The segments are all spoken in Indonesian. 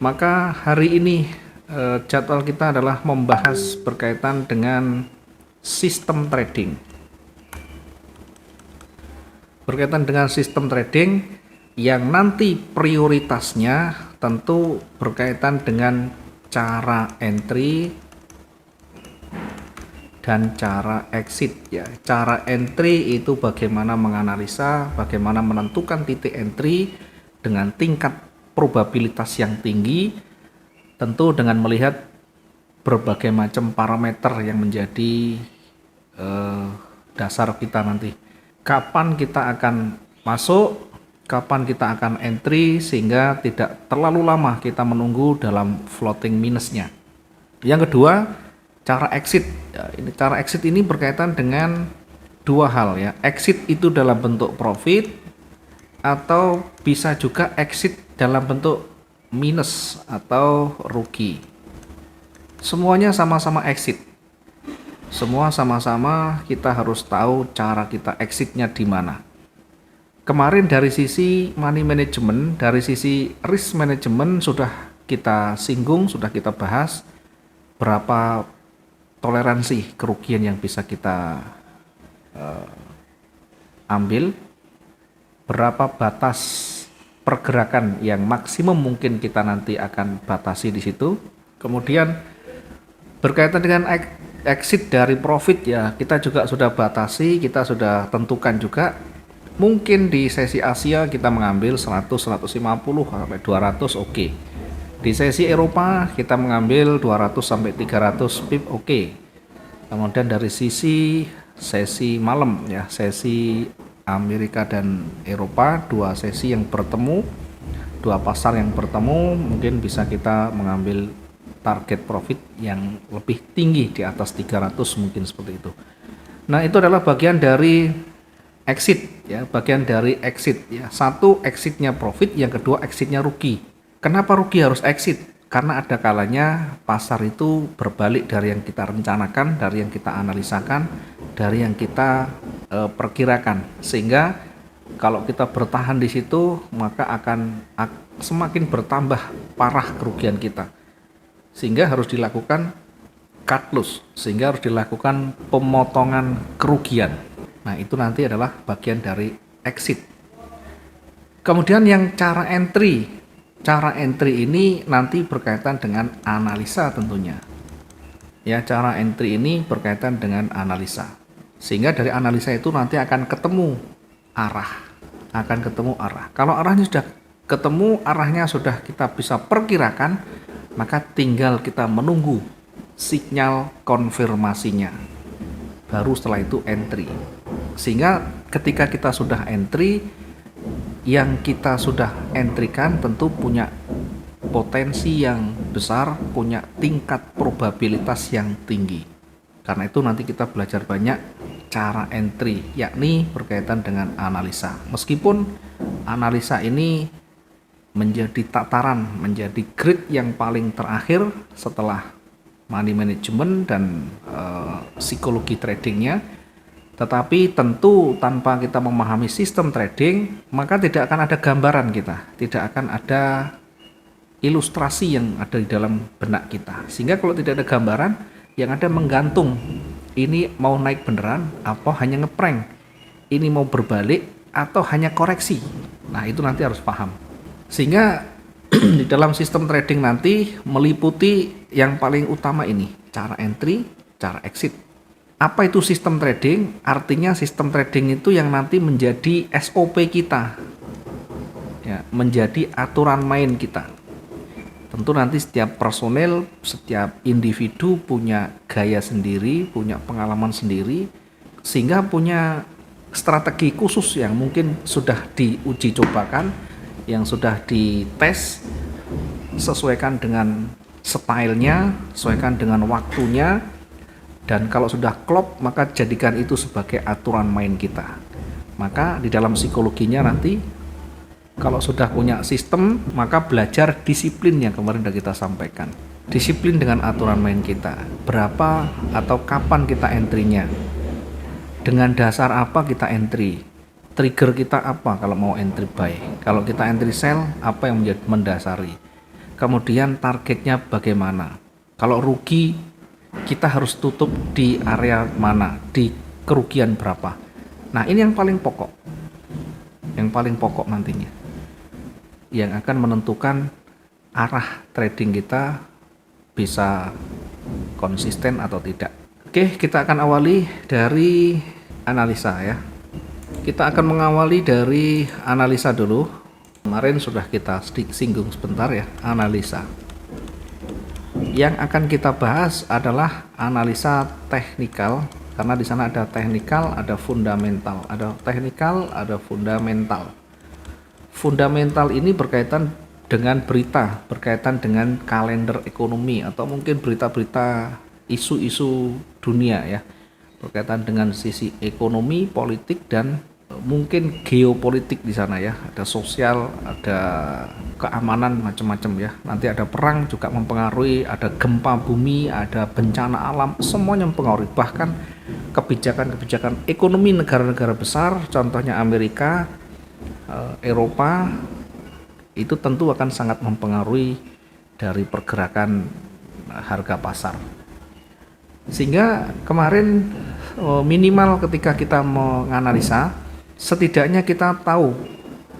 Maka hari ini jadwal kita adalah membahas berkaitan dengan sistem trading. Berkaitan dengan sistem trading yang nanti prioritasnya tentu berkaitan dengan cara entry dan cara exit ya. Cara entry itu bagaimana menganalisa, bagaimana menentukan titik entry dengan tingkat probabilitas yang tinggi, tentu dengan melihat berbagai macam parameter yang menjadi dasar kita nanti. Kapan kita akan masuk, kapan kita akan entry, sehingga tidak terlalu lama kita menunggu dalam floating minusnya. Yang kedua, cara exit. Ya, cara exit ini berkaitan dengan dua hal ya. Exit itu dalam bentuk profit atau bisa juga exit dalam bentuk minus atau rugi. Semuanya sama-sama exit. Semua sama-sama kita harus tahu cara kita exitnya di mana. Kemarin dari sisi money management, dari sisi risk management sudah kita singgung, sudah kita bahas berapa toleransi kerugian yang bisa kita ambil, berapa batas pergerakan yang maksimum mungkin kita nanti akan batasi di situ. Kemudian berkaitan dengan exit dari profit ya, kita juga sudah batasi, kita sudah tentukan juga. Mungkin di sesi Asia kita mengambil 100, 150 sampai 200 oke. Di sesi Eropa kita mengambil 200 sampai 300 pip oke. Kemudian dari sesi malam ya, sesi Amerika dan Eropa, dua sesi yang bertemu, dua pasar yang bertemu, mungkin bisa kita mengambil target profit yang lebih tinggi di atas 300 mungkin seperti itu. Nah, itu adalah bagian dari exit ya, bagian dari exit ya. Satu, exitnya profit, yang kedua exitnya rugi. Kenapa rugi harus exit? Karena ada kalanya pasar itu berbalik dari yang kita rencanakan, dari yang kita analisakan, dari yang kita perkirakan, sehingga kalau kita bertahan di situ maka akan semakin bertambah parah kerugian kita, sehingga harus dilakukan cut loss, sehingga harus dilakukan pemotongan kerugian. Nah, itu nanti adalah bagian dari exit. Kemudian yang cara entry ini nanti berkaitan dengan analisa tentunya ya. Cara entry ini berkaitan dengan analisa, sehingga dari analisa itu nanti akan ketemu arah. Kalau arahnya sudah ketemu, arahnya sudah kita bisa perkirakan, maka tinggal kita menunggu sinyal konfirmasinya, baru setelah itu entry. Sehingga ketika kita sudah entry, yang kita sudah entrykan tentu punya potensi yang besar, punya tingkat probabilitas yang tinggi. Karena itu nanti kita belajar banyak cara entry, yakni berkaitan dengan analisa. Meskipun analisa ini menjadi tataran, menjadi grade yang paling terakhir setelah money management dan psikologi tradingnya, tetapi tentu tanpa kita memahami sistem trading, maka tidak akan ada gambaran kita, tidak akan ada ilustrasi yang ada di dalam benak kita. Sehingga kalau tidak ada gambaran, yang ada menggantung, ini mau naik beneran apa hanya ngeprank, ini mau berbalik atau hanya koreksi. Nah, itu nanti harus paham. Sehingga di dalam sistem trading nanti meliputi yang paling utama ini, cara entry, cara exit. Apa itu sistem trading? Artinya sistem trading itu yang nanti menjadi SOP kita ya, menjadi aturan main kita. Tentu nanti setiap personel, setiap individu punya gaya sendiri, punya pengalaman sendiri, sehingga punya strategi khusus yang mungkin sudah diuji cobakan, yang sudah dites, sesuaikan dengan stylenya, sesuaikan dengan waktunya, dan kalau sudah klop maka jadikan itu sebagai aturan main kita. Maka di dalam psikologinya nanti kalau sudah punya sistem, maka belajar disiplin yang kemarin sudah kita sampaikan. Disiplin dengan aturan main kita. Berapa atau kapan kita entry-nya? Dengan dasar apa kita entry? Trigger kita apa kalau mau entry buy? Kalau kita entry sell, apa yang menjadi mendasari? kemudian targetnya bagaimana. Kalau rugi, kita harus tutup di area mana, di kerugian berapa. Nah, ini yang paling pokok. Yang paling pokok nantinya. Yang akan menentukan arah trading kita bisa konsisten atau tidak. Oke, kita akan awali dari analisa ya. Kita akan mengawali dari analisa dulu. Kemarin sudah kita singgung sebentar ya, analisa. Yang akan kita bahas adalah analisa teknikal, karena di sana ada teknikal, ada fundamental, ada teknikal, ada fundamental. Fundamental ini berkaitan dengan berita, berkaitan dengan kalender ekonomi atau mungkin berita-berita isu-isu dunia ya, berkaitan dengan sisi ekonomi, politik, dan mungkin geopolitik di sana ya, ada sosial, ada keamanan, macam-macam ya. Nanti ada perang juga mempengaruhi, ada gempa bumi, ada bencana alam, semuanya mempengaruhi. Bahkan kebijakan-kebijakan ekonomi negara-negara besar, contohnya Amerika, Eropa, itu tentu akan sangat mempengaruhi dari pergerakan harga pasar. Sehingga kemarin minimal ketika kita menganalisa, setidaknya kita tahu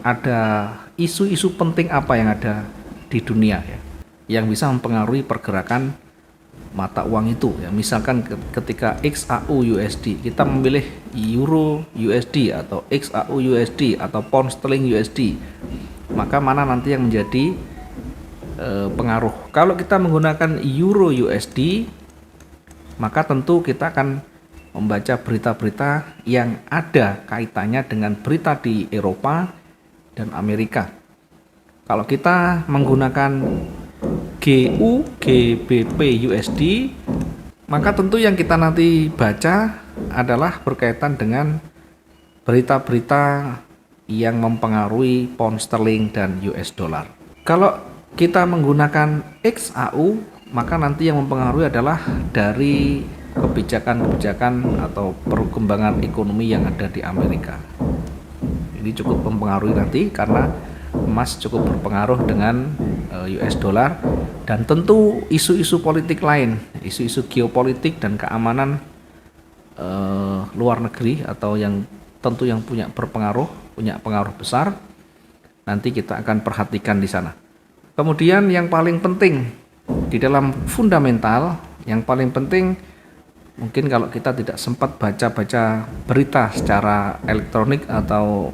ada isu-isu penting apa yang ada di dunia ya, yang bisa mempengaruhi pergerakan mata uang itu ya. Misalkan ketika XAU USD, kita memilih Euro USD atau XAU USD atau Pound Sterling USD, maka mana nanti yang menjadi pengaruh. Kalau kita menggunakan Euro USD, maka tentu kita akan membaca berita-berita yang ada kaitannya dengan berita di Eropa dan Amerika. Kalau kita menggunakan GBP USD, maka tentu yang kita nanti baca adalah berkaitan dengan berita-berita yang mempengaruhi pound sterling dan US dollar. Kalau kita menggunakan XAU, maka nanti yang mempengaruhi adalah dari kebijakan-kebijakan atau perkembangan ekonomi yang ada di Amerika. Ini cukup mempengaruhi nanti karena emas cukup berpengaruh dengan US dollar, dan tentu isu-isu politik lain, isu-isu geopolitik dan keamanan luar negeri atau yang tentu yang punya pengaruh besar, nanti kita akan perhatikan di sana. Kemudian yang paling penting di dalam fundamental, yang paling penting mungkin kalau kita tidak sempat baca-baca berita secara elektronik atau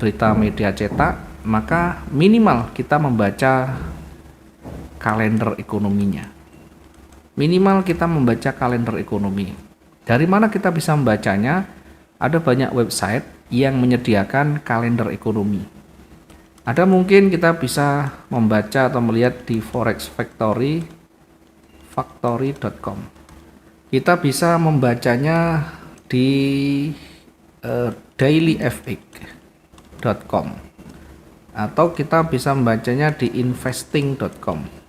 berita media cetak, maka minimal kita membaca kalender ekonominya. Minimal kita membaca kalender ekonomi. Dari mana kita bisa membacanya? Ada banyak website yang menyediakan kalender ekonomi. Ada mungkin kita bisa membaca atau melihat di Forex Factory.com. Kita bisa membacanya di dailyfx.com, atau kita bisa membacanya di investing.com.